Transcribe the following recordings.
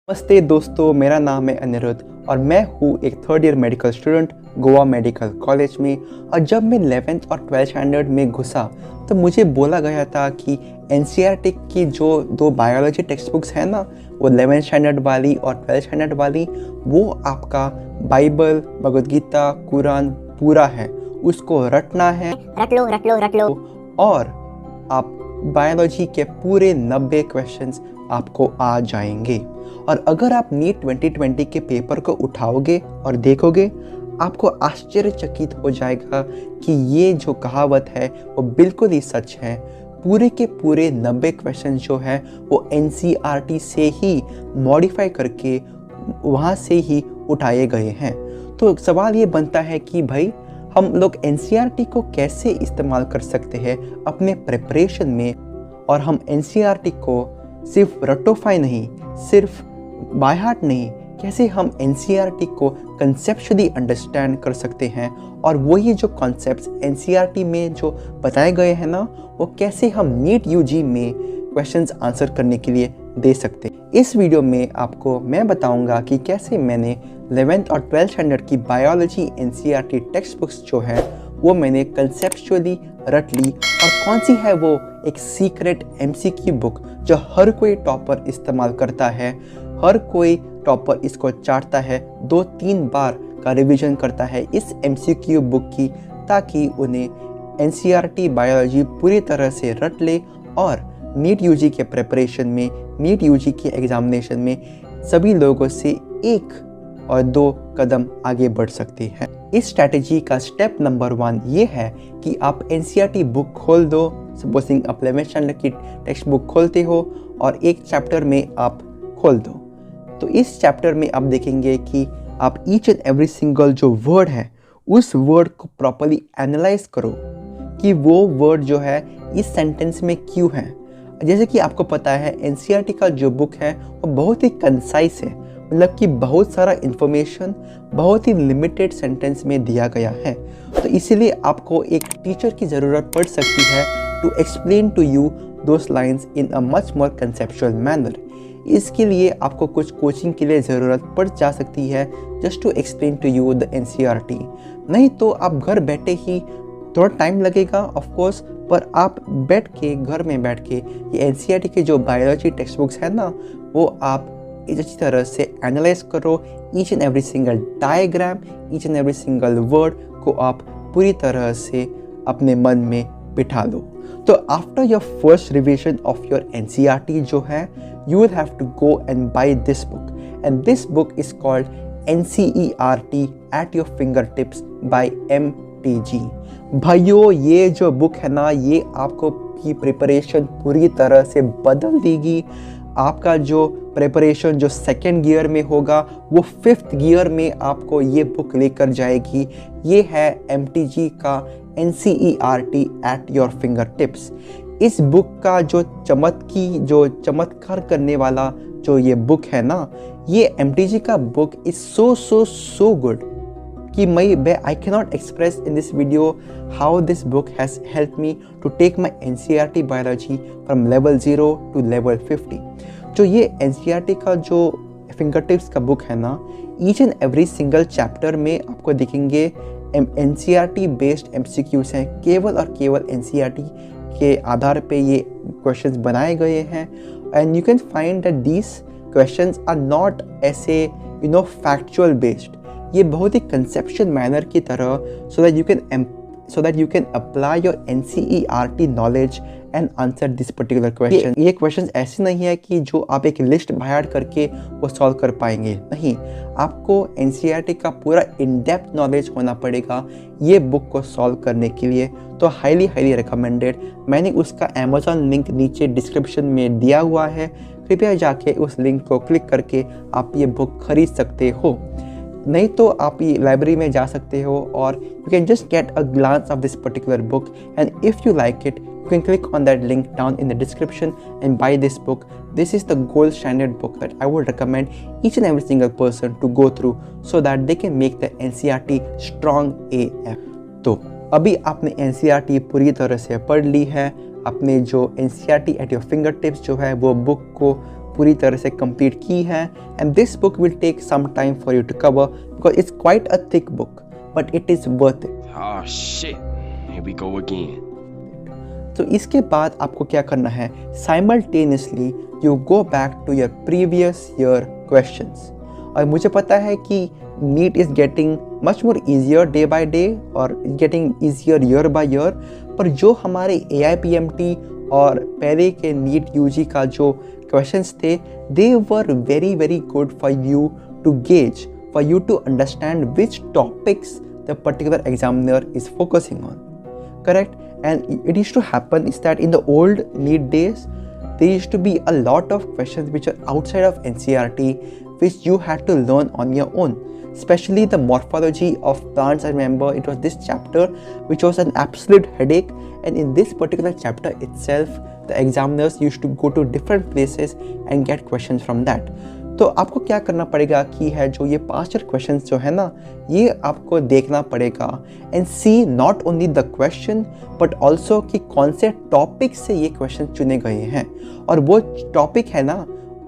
नमस्ते दोस्तों, मेरा नाम है अनिरुद्ध और मैं हूँ एक third year medical student Goa medical college में। और जब मैं 11th और 12th स्टैंडर्ड में घुसा तो मुझे बोला गया था कि एनसीईआरटी की जो दो बायोलॉजी टेक्स्ट बुक्स हैं ना, वो 11th स्टैंडर्ड वाली और 12th स्टैंडर्ड वाली, वो आपका बाइबल, भगवद गीता, कुरान पूरा है, उसको रटना है, रट लो और आप बायोलॉजी के पूरे 90 क्वेश्चंस आपको आ जाएंगे। और अगर आप नीट 2020 के पेपर को उठाओगे और देखोगे, आपको आश्चर्यचकित हो जाएगा कि ये जो कहावत है वो बिल्कुल ही सच है। पूरे के पूरे 90 क्वेश्चन जो है वो एनसीईआरटी से ही मॉडिफाई करके वहाँ से ही उठाए गए हैं। तो सवाल ये बनता है कि भाई हम लोग एनसीईआरटी को कैसे इस्तेमाल कर सकते हैं अपने प्रिपरेशन में, और हम एनसीईआरटी को सिर्फ रटोफाई नहीं, सिर्फ बाय हार्ट नहीं, कैसे हम एनसीईआरटी को कंसेप्चुअली अंडरस्टैंड कर सकते हैं, और वही जो कॉन्सेप्ट्स एनसीईआरटी में जो बताए गए हैं ना, वो कैसे हम नीट यूजी में क्वेश्चंस आंसर करने के लिए दे सकते हैं। इस वीडियो में आपको मैं बताऊंगा कि कैसे मैंने 11th और 12th स्टैंडर्ड की बायोलॉजी एनसीईआरटी टेक्स्ट बुक्स जो है वो मैंने कंसेप्चुअली रट ली, और कौन सी है वो एक सीक्रेट एमसीक्यू बुक जो हर कोई टॉपर इस्तेमाल करता है। हर कोई टॉपर इसको चाटता है, 2-3 बार का रिवीजन करता है इस एमसीक्यू बुक की, ताकि उन्हें एनसीईआरटी बायोलॉजी पूरी तरह से रट ले और नीट यूजी के प्रिपरेशन में, नीट यूजी के एग्जामिनेशन में सभी लोगों से 1 और 2 कदम आगे बढ़ सकते हैं। इस स्ट्रैटेजी का स्टेप नंबर 1 ये है कि आप एनसीईआरटी बुक खोल दो। सपोजिंग आप 11th स्टैंडर्ड की टेक्स्ट बुक खोलते हो और एक चैप्टर में आप खोल दो, तो इस चैप्टर में आप देखेंगे कि आप ईच एंड एवरी सिंगल जो वर्ड है उस वर्ड को प्रॉपर्ली एनालाइज करो कि वो वर्ड जो है इस सेंटेंस में क्यों है। जैसे कि आपको पता है एनसीईआरटी का जो बुक है वो बहुत ही कंसाइज है, मतलब कि बहुत सारा इन्फॉर्मेशन बहुत ही लिमिटेड सेंटेंस में दिया गया है। तो इसीलिए आपको एक टीचर की ज़रूरत पड़ सकती है to explain to you those lines in a much more conceptual manner. इसके लिए आपको कुछ कोचिंग के लिए ज़रूरत पड़ जा सकती है just to explain to you the NCERT. नहीं तो आप घर बैठे ही, थोड़ा टाइम लगेगा ऑफ कोर्स, पर आप बैठ के घर में बैठ के ये एनसीईआरटी के जो बायोलॉजी टेक्स्ट बुक्स है ना, वो आप अच्छी तरह से एनालाइज करो। Each and every single diagram, each and every single word को आप पूरी तरह से अपने मन में बिठा लो। तो after your first revision of your NCERT जो है, you will have to go and buy this book, and this book is called NCERT at your fingertips by MTG। भाइयों, ये जो बुक है ना, ये आपको की प्रिपरेशन पूरी तरह से बदल देगी। आपका जो प्रिपरेशन जो 2nd गियर में होगा वो 5th गियर में आपको ये बुक लेकर जाएगी। ये है MTG का NCERT at your fingertips। इस बुक का जो चमत्कार करने वाला जो ये बुक है ना, ये MTG का बुक इज सो गुड कि I cannot express in this video how this book has helped me to take my NCERT biology from level 0 to level 50। जो ये NCERT का जो फिंगरटिप्स का बुक है ना, each and every single chapter में आपको दिखेंगे NCERT बेस्ड MCQs हैं। केवल और केवल NCERT के आधार पे ये क्वेश्चंस बनाए गए हैं, and you can find that these questions are not ऐसे फैक्चुअल बेस्ड। ये बहुत ही कंसेप्चुअल मैनर की तरह, so that you can apply your NCERT knowledge and answer this particular question. ये क्वेश्चंस ऐसे नहीं है कि जो आप एक लिस्ट बाहर करके वो सॉल्व कर पाएंगे, नहीं, आपको NCERT का पूरा इन डेप्थ नॉलेज होना पड़ेगा ये बुक को सॉल्व करने के लिए। तो हाईली रिकमेंडेड। मैंने उसका अमेज़ॉन लिंक नीचे डिस्क्रिप्शन में दिया हुआ है, कृपया जाके उस लिंक को क्लिक करके आप ये बुक खरीद सकते हो। नहीं तो आप ये लाइब्रेरी में जा सकते हो और you can just get a glance of this particular book, and if you like it you can click on that link down in the description and buy this book. This is the gold standard book that I would recommend each and every single person to go through so that they can make the NCERT strong AF। तो अभी आपने NCERT पूरी तरह से पढ़ ली है, अपने जो NCERT at your fingertips जो है वो बुक को पूरी तरह से कंप्लीट की है and this book will take some time for you to cover because it's quite a thick book but it is worth it. Oh shit, here we go again. तो इसके बाद आपको क्या करना है, simultaneously you go back to your previous year questions. और मुझे पता है कि NEET is getting much more easier day by day और getting easier year by year, पर जो हमारे AIPMT और पहले के नीट UG का जो क्वेश्चंस थे they were very very good for you to gauge, for you to understand which topics the particular examiner is focusing on, correct? And it used to happen is that in the old NEET days there used to be a lot of questions which are outside of NCERT which you had to learn on your own, especially the morphology of plants. I remember it was this chapter which was an absolute headache, and in this particular chapter itself the examiners used to go to different places and get questions from that. तो आपको क्या करना पड़ेगा कि है जो ये 5 questions जो है ना ये आपको देखना पड़ेगा and see not only the question but also कि कौन से टॉपिक से ये क्वेश्चन चुने गए हैं, और वो टॉपिक है ना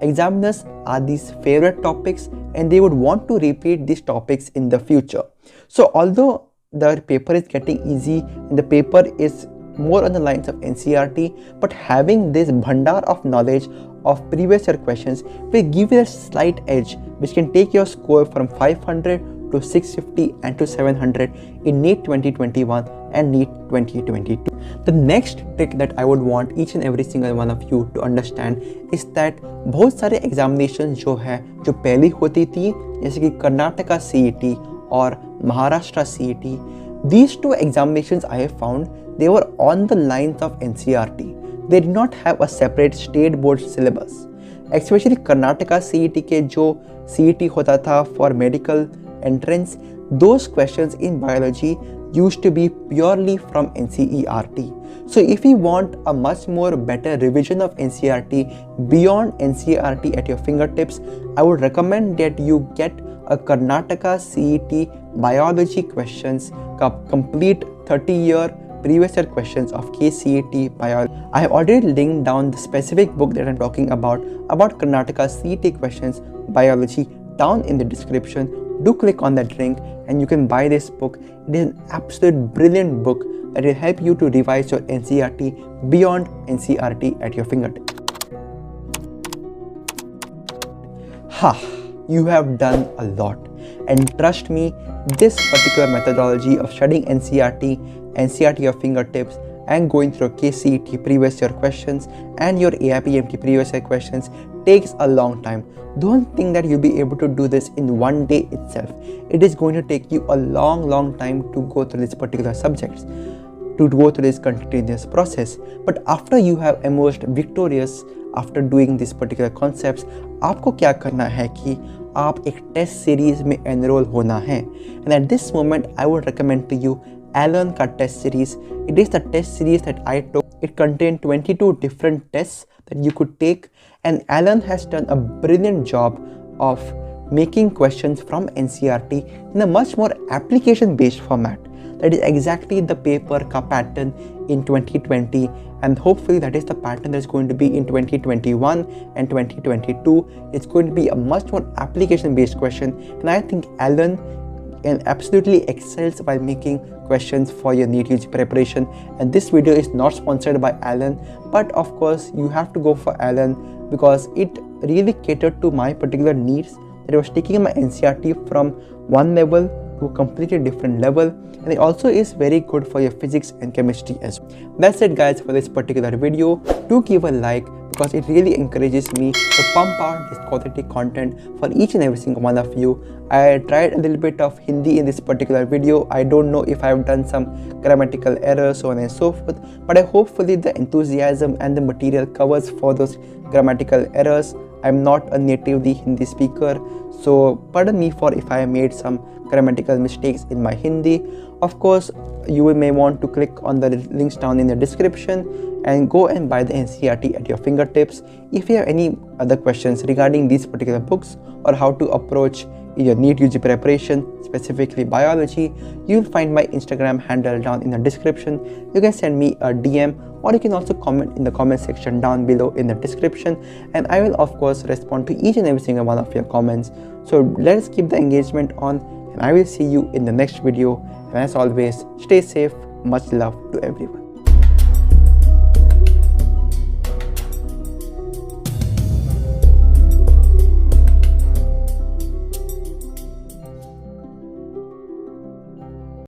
examiners are these favorite topics and they would want to repeat these topics in the future. So although the paper is getting easy and the paper is more on the lines of NCERT, but having this bhandar of knowledge of previous year questions will give you a slight edge which can take your score from 500 to 650 and to 700 in NEET 2021 and NEET 2022. The next trick that I would want each and every single one of you to understand is that बहुत सारे examinations जो है जो पहले होती थी जैसे कि कर्नाटका CET और Maharashtra CET, these two examinations I have found they were on the lines of NCERT. They did not have a separate state board syllabus. Especially Karnataka CET के जो CET होता था for medical entrance, those questions in biology used to be purely from NCERT. So if you want a much more better revision of NCERT beyond NCERT at your fingertips, I would recommend that you get a Karnataka CET biology questions complete 30-year previous year questions of KCET biology. I have already linked down the specific book that I'm talking about Karnataka CET questions biology down in the description. Do click on that link and you can buy this book. It is an absolute brilliant book that will help you to revise your NCERT beyond NCERT at your fingertips. You have done a lot, and trust me, this particular methodology of studying NCERT your fingertips and going through KCET previous year questions and your AIPMT previous year questions takes a long time. Don't think that you'll be able to do this in one day itself. It is going to take you a long time to go through these particular subjects, to go through this continuous process. But after you have emerged victorious after doing these particular concepts, आपको क्या करना है कि आप एक test series में enroll होना है. And at this moment I would recommend to you Alan का test series. It is the test series that I took. It contained 22 different tests that you could take, and Alan has done a brilliant job of making questions from NCERT in a much more application based format. That is exactly the paper ka pattern in 2020, and hopefully that is the pattern that's going to be in 2021 and 2022. It's going to be a much more application based question, and I think Alan absolutely excels by making questions for your NEET UG preparation. And this video is not sponsored by Alan, but of course you have to go for Alan because it really catered to my particular needs, that I was taking my NCERT from one level to a completely different level, and it also is very good for your physics and chemistry as well. That's it guys for this particular video. Do give a like because it really encourages me to pump out this quality content for each and every single one of you. I tried a little bit of Hindi in this particular video. I don't know if I have done some grammatical errors, so on and so forth, but hopefully the enthusiasm and the material covers for those grammatical errors. I'm not a natively Hindi speaker, so pardon me for if I made some grammatical mistakes in my Hindi. Of course, you may want to click on the links down in the description and go and buy the NCERT at your fingertips. If you have any other questions regarding these particular books or how to approach your NEET UG preparation, specifically biology, you'll find my Instagram handle down in the description. You can send me a DM or you can also comment in the comment section down below in the description, and I will of course respond to each and every single one of your comments. So let's keep the engagement on, and I will see you in the next video. And as always, stay safe. Much love to everyone.